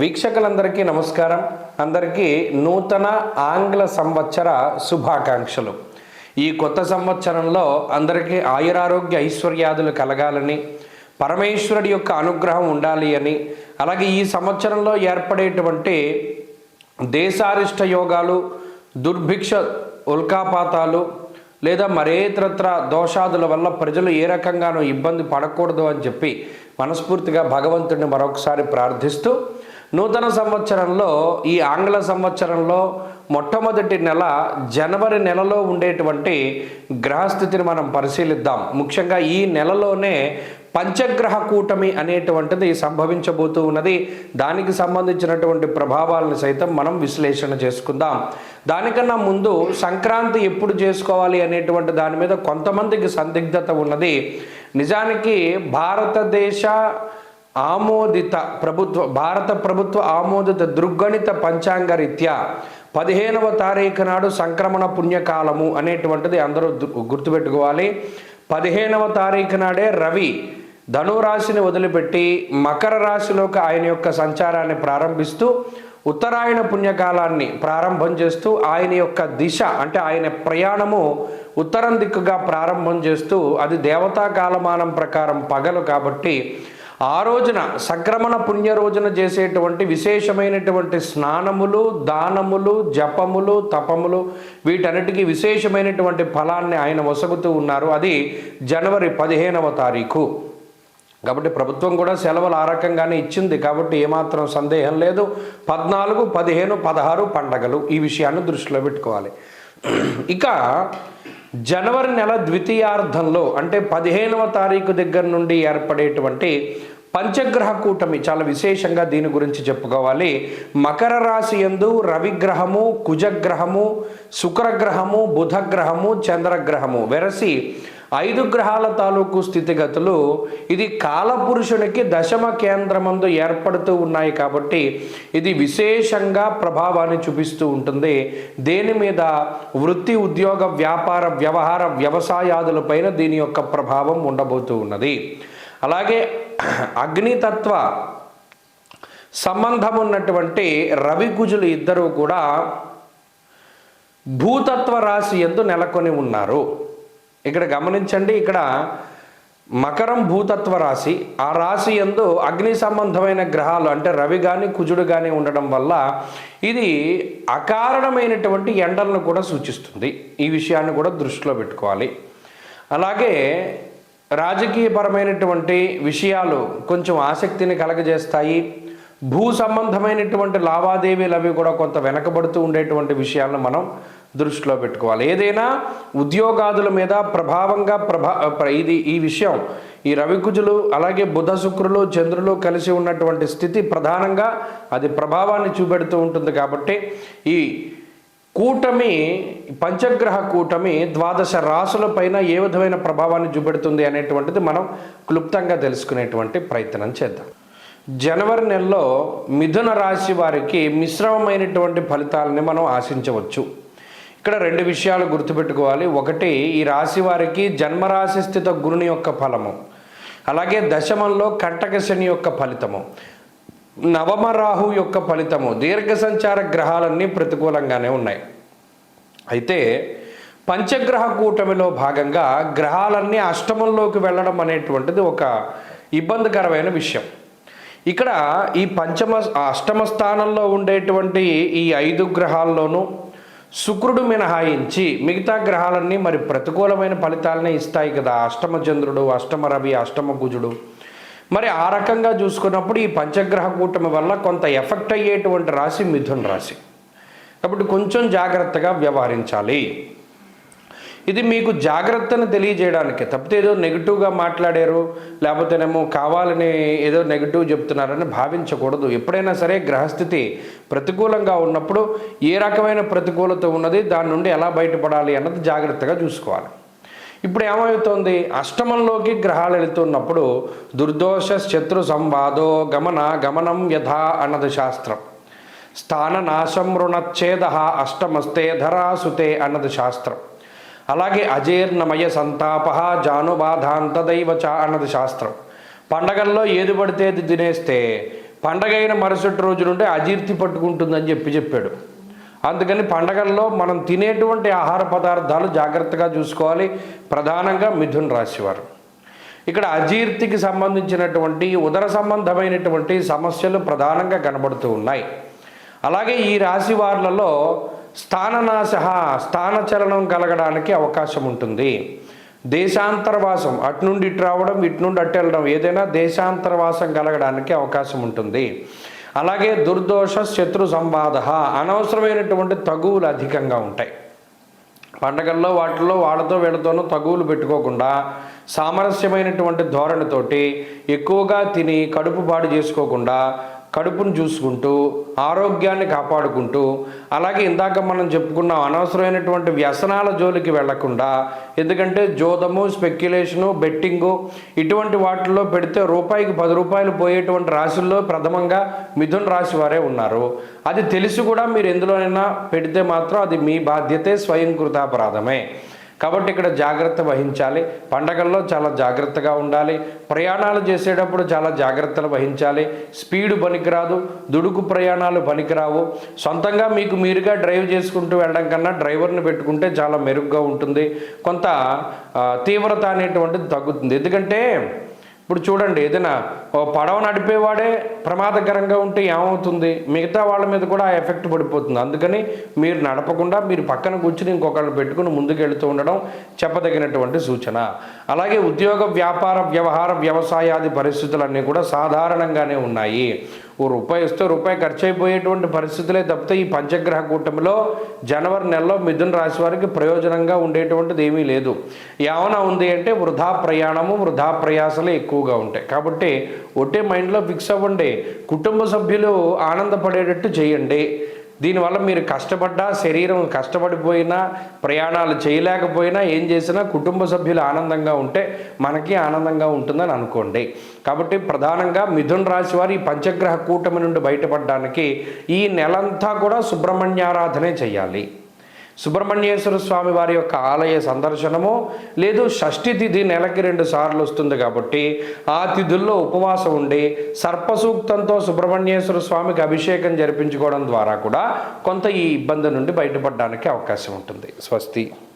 వీక్షకులందరికీ నమస్కారం. అందరికీ నూతన ఆంగ్ల సంవత్సర శుభాకాంక్షలు. ఈ కొత్త సంవత్సరంలో అందరికీ ఆయురారోగ్య ఐశ్వర్యాదులు కలగాలని, పరమేశ్వరుడి యొక్క అనుగ్రహం ఉండాలి అని, అలాగే ఈ సంవత్సరంలో ఏర్పడేటువంటి దేశారిష్ట యోగాలు, దుర్భిక్ష ఉల్కాపాతాలు లేదా మరేతరత్ర దోషాదుల వల్ల ప్రజలు ఏ రకంగానూ ఇబ్బంది పడకూడదు అని చెప్పి మనస్ఫూర్తిగా భగవంతుడిని మరొకసారి ప్రార్థిస్తూ, నూతన సంవత్సరంలో ఈ ఆంగ్ల సంవత్సరంలో మొట్టమొదటి నెల జనవరి నెలలో ఉండేటువంటి గ్రహస్థితిని మనం పరిశీలిద్దాం. ముఖ్యంగా ఈ నెలలోనే పంచగ్రహ కూటమి అనేటువంటిది సంభవించబోతూ ఉన్నది. దానికి సంబంధించినటువంటి ప్రభావాలను సైతం మనం విశ్లేషణ చేసుకుందాం. దానికన్నా ముందు సంక్రాంతి ఎప్పుడు చేసుకోవాలి అనేటువంటి దాని మీద కొంతమందికి సందిగ్ధత ఉన్నది. నిజానికి భారత ప్రభుత్వ ఆమోదిత దృగ్గణిత పంచాంగ రీత్యా 15వ తారీఖు నాడు సంక్రమణ పుణ్యకాలము అనేటువంటిది అందరూ గుర్తుపెట్టుకోవాలి. 15వ తారీఖు నాడే రవి ధనురాశిని వదిలిపెట్టి మకర రాశిలోకి ఆయన యొక్క సంచారాన్ని ప్రారంభిస్తూ ఉత్తరాయణ పుణ్యకాలాన్ని ప్రారంభం చేస్తూ ఆయన యొక్క దిశ అంటే ఆయన ప్రయాణము ఉత్తరం దిక్కుగా ప్రారంభం చేస్తూ, అది దేవతా కాలమానం ప్రకారం పగలు కాబట్టి ఆ రోజున సంక్రమణ పుణ్య రోజున చేసేటువంటి విశేషమైనటువంటి స్నానములు, దానములు, జపములు, తపములు, వీటన్నిటికీ విశేషమైనటువంటి ఫలాన్ని ఆయన వసగుతూ ఉన్నారు. అది జనవరి 15వ తారీఖు కాబట్టి ప్రభుత్వం కూడా సెలవులు ఆ రకంగానే ఇచ్చింది. కాబట్టి ఏమాత్రం సందేహం లేదు. 14, 15, 16 పండగలు, ఈ విషయాన్ని దృష్టిలో పెట్టుకోవాలి. ఇక జనవరి నెల ద్వితీయార్థంలో అంటే 15వ తారీఖు దగ్గర నుండి ఏర్పడేటువంటి పంచగ్రహ కూటమి చాలా విశేషంగా దీని గురించి చెప్పుకోవాలి. మకర రాశి యందు రవిగ్రహము, కుజగ్రహము, శుక్రగ్రహము, బుధగ్రహము, చంద్రగ్రహము వెరసి 5 గ్రహాల తాలూకు స్థితిగతులు ఇది కాలపురుషునికి దశమ కేంద్రమందు ఏర్పడుతూ ఉన్నాయి. కాబట్టి ఇది విశేషంగా ప్రభావాన్ని చూపిస్తూ ఉంటుంది. దేని మీద? వృత్తి, ఉద్యోగ, వ్యాపార, వ్యవహార, వ్యవసాయాదులపైన దీని యొక్క ప్రభావం ఉండబోతూ ఉన్నది. అలాగే అగ్నితత్వ సంబంధం ఉన్నటువంటి రవి కుజులు ఇద్దరూ కూడా భూతత్వ రాశి యందు నెలకొని ఉన్నారు. ఇక్కడ గమనించండి, ఇక్కడ మకరం భూతత్వ రాశి, ఆ రాశి యందు అగ్ని సంబంధమైన గ్రహాలు అంటే రవి కానీ కుజుడు కానీ ఉండడం వల్ల ఇది అకారణమైనటువంటి ఎండలను కూడా సూచిస్తుంది. ఈ విషయాన్ని కూడా దృష్టిలో పెట్టుకోవాలి. అలాగే రాజకీయపరమైనటువంటి విషయాలు కొంచెం ఆసక్తిని కలగజేస్తాయి. భూ సంబంధమైనటువంటి లావాదేవీలు అవి కూడా కొంత వెనకబడుతూ ఉండేటువంటి విషయాలను మనం దృష్టిలో పెట్టుకోవాలి. ఏదైనా ఉద్యోగాదుల మీద ప్రభావంగా ఈ విషయం ఈ రవికుజులు అలాగే బుధ, శుక్రులు, చంద్రులు కలిసి ఉన్నటువంటి స్థితి ప్రధానంగా అది ప్రభావాన్ని చూపెడుతూ ఉంటుంది. కాబట్టి ఈ కూటమి, పంచగ్రహ కూటమి 12 రాశుల పైన ఏ విధమైన ప్రభావాన్ని చూపెడుతుంది అనేటువంటిది మనం క్లుప్తంగా తెలుసుకునేటువంటి ప్రయత్నం చేద్దాం. జనవరి నెలలో మిథున రాశి వారికి మిశ్రమమైనటువంటి ఫలితాలని మనం ఆశించవచ్చు. ఇక్కడ 2 విషయాలు గుర్తుపెట్టుకోవాలి. ఒకటి, ఈ రాశి వారికి జన్మరాశి స్థిత గురుని యొక్క ఫలము, అలాగే దశమంలో కంటక శని యొక్క ఫలితము, నవమ రాహు యొక్క ఫలితము, దీర్ఘ సంచార గ్రహాలన్నీ ప్రతికూలంగానే ఉన్నాయి. అయితే పంచగ్రహ కూటమిలో భాగంగా గ్రహాలన్నీ అష్టమంలోకి వెళ్ళడం అనేటువంటిది ఒక ఇబ్బందికరమైన విషయం. ఇక్కడ ఈ అష్టమ స్థానంలో ఉండేటువంటి ఈ 5 గ్రహాల్లోనూ శుక్రుడు మినహాయించి మిగతా గ్రహాలన్నీ మరి ప్రతికూలమైన ఫలితాలనే ఇస్తాయి కదా. అష్టమ చంద్రుడు, అష్టమ రవి, అష్టమ కుజుడు. మరి ఆ రకంగా చూసుకున్నప్పుడు ఈ పంచగ్రహ కూటమి వల్ల కొంత ఎఫెక్ట్ అయ్యేటువంటి రాశి మిథున రాశి. కాబట్టి కొంచెం జాగ్రత్తగా వ్యవహరించాలి. ఇది మీకు జాగ్రత్తను తెలియజేయడానికి తప్పితే ఏదో నెగిటివ్గా మాట్లాడారు లేకపోతేనేమో కావాలని ఏదో నెగిటివ్ చెప్తున్నారని భావించకూడదు. ఎప్పుడైనా సరే గ్రహస్థితి ప్రతికూలంగా ఉన్నప్పుడు ఏ రకమైన ప్రతికూలత ఉన్నది, దాని నుండి ఎలా బయటపడాలి అన్నది జాగ్రత్తగా చూసుకోవాలి. ఇప్పుడు ఏమవుతోంది? అష్టమంలోకి గ్రహాలు వెళుతున్నప్పుడు దుర్దోష శత్రు సంవాదో గమనం యథా అన్నది శాస్త్రం. స్థాన నాశం రుణచ్ఛేద అష్టమస్తే ధరాసుతే అన్నది శాస్త్రం. అలాగే అజీర్ణమయ సంతాప జానుబాధాంతదైవచ అన్నది శాస్త్రం. పండగల్లో ఏది పడితే అది తినేస్తే పండగ అయిన మరుసటి రోజు నుండి అజీర్తి పట్టుకుంటుందని చెప్పాడు. అందుకని పండగల్లో మనం తినేటువంటి ఆహార పదార్థాలు జాగ్రత్తగా చూసుకోవాలి. ప్రధానంగా మిథున రాశి వారు ఇక్కడ అజీర్తికి సంబంధించినటువంటి ఉదర సంబంధమైనటువంటి సమస్యలు ప్రధానంగా కనబడుతూ ఉన్నాయి. అలాగే ఈ రాశి వారులలో స్థానచలనం కలగడానికి అవకాశం ఉంటుంది. దేశాంతరవాసం, అటు నుండి ఇటు రావడం, ఇటు నుండి అటు వెళ్ళడం, ఏదైనా దేశాంతరవాసం కలగడానికి అవకాశం ఉంటుంది. అలాగే దుర్దోష శత్రు సంవాద, అనవసరమైనటువంటి తగువులు అధికంగా ఉంటాయి. పండగల్లో వాటిల్లో వాళ్ళతో వీళ్ళతోనూ తగువులు పెట్టుకోకుండా సామరస్యమైనటువంటి ధోరణితోటి ఎక్కువగా తిని కడుపు పాడు చేసుకోకుండా కడుపును చూసుకుంటూ ఆరోగ్యాన్ని కాపాడుకుంటూ, అలాగే ఇందాక మనం చెప్పుకున్న అనవసరమైనటువంటి వ్యసనాల జోలికి వెళ్లకుండా, ఎందుకంటే జోదము, స్పెక్యులేషను, బెట్టింగు ఇటువంటి వాటిల్లో పెడితే రూపాయికి 10 రూపాయలు పోయేటువంటి రాశుల్లో ప్రథమంగా మిథున రాశి వారే ఉన్నారు. అది తెలిసి కూడా మీరు ఎందులోనైనా పెడితే మాత్రం అది మీ బాధ్యతే, స్వయంకృతాపరాధమే. కాబట్టి ఇక్కడ జాగ్రత్త వహించాలి. పండగల్లో చాలా జాగ్రత్తగా ఉండాలి. ప్రయాణాలు చేసేటప్పుడు చాలా జాగ్రత్తలు వహించాలి. స్పీడు పనికిరాదు, దుడుకు ప్రయాణాలు పనికిరావు. సొంతంగా మీకు మీరుగా డ్రైవ్ చేసుకుంటూ వెళ్ళడం కన్నా డ్రైవర్ని పెట్టుకుంటే చాలా మెరుగ్గా ఉంటుంది. కొంత తీవ్రత అనేటువంటిది తగ్గుతుంది. ఎందుకంటే ఇప్పుడు చూడండి, ఏదైనా పడవ నడిపేవాడే ప్రమాదకరంగా ఉంటే ఏమవుతుంది, మిగతా వాళ్ళ మీద కూడా ఆ ఎఫెక్ట్ పడిపోతుంది. అందుకని మీరు నడపకుండా మీరు పక్కన కూర్చుని ఇంకొకళ్ళు పెట్టుకుని ముందుకు వెళుతూ ఉండడం చెప్పదగినటువంటి సూచన. అలాగే ఉద్యోగ, వ్యాపార, వ్యవహార, వ్యవసాయాది పరిస్థితులన్నీ కూడా సాధారణంగానే ఉన్నాయి. రూపాయి వస్తే రూపాయి ఖర్చు అయిపోయేటువంటి పరిస్థితులే తప్పితే ఈ పంచగ్రహ కూటమిలో జనవరి నెలలో మిథున రాశి వారికి ప్రయోజనంగా ఉండేటువంటిది ఏమీ లేదు. ఏమైనా ఉంది అంటే వృధా ప్రయాణము, వృధా ప్రయాసలే ఎక్కువగా ఉంటాయి. కాబట్టి ఒకటే మైండ్లో ఫిక్స్ అవ్వండి, కుటుంబ సభ్యులు ఆనందపడేటట్టు చేయండి. దీనివల్ల మీరు కష్టపడ్డా, శరీరం కష్టపడిపోయినా, ప్రయాణాలు చేయలేకపోయినా, ఏం చేసినా కుటుంబ సభ్యులు ఆనందంగా ఉంటే మనకి ఆనందంగా ఉంటుందని అనుకోండి. కాబట్టి ప్రధానంగా మిథున రాశి వారు ఈ పంచగ్రహ కూటమి నుండి బయటపడడానికి ఈ నెలంతా కూడా సుబ్రహ్మణ్యారాధనే చేయాలి. సుబ్రహ్మణ్యేశ్వర స్వామి వారి యొక్క ఆలయ సందర్శనము, లేదు షష్ఠి తిథి నెలకి 2 సార్లు వస్తుంది కాబట్టి ఆ తిథుల్లో ఉపవాసం ఉండి సర్పసూక్తంతో సుబ్రహ్మణ్యేశ్వర స్వామికి అభిషేకం జరిపించుకోవడం ద్వారా కూడా కొంత ఈ ఇబ్బంది నుండి బయటపడడానికి అవకాశం ఉంటుంది. స్వస్తి.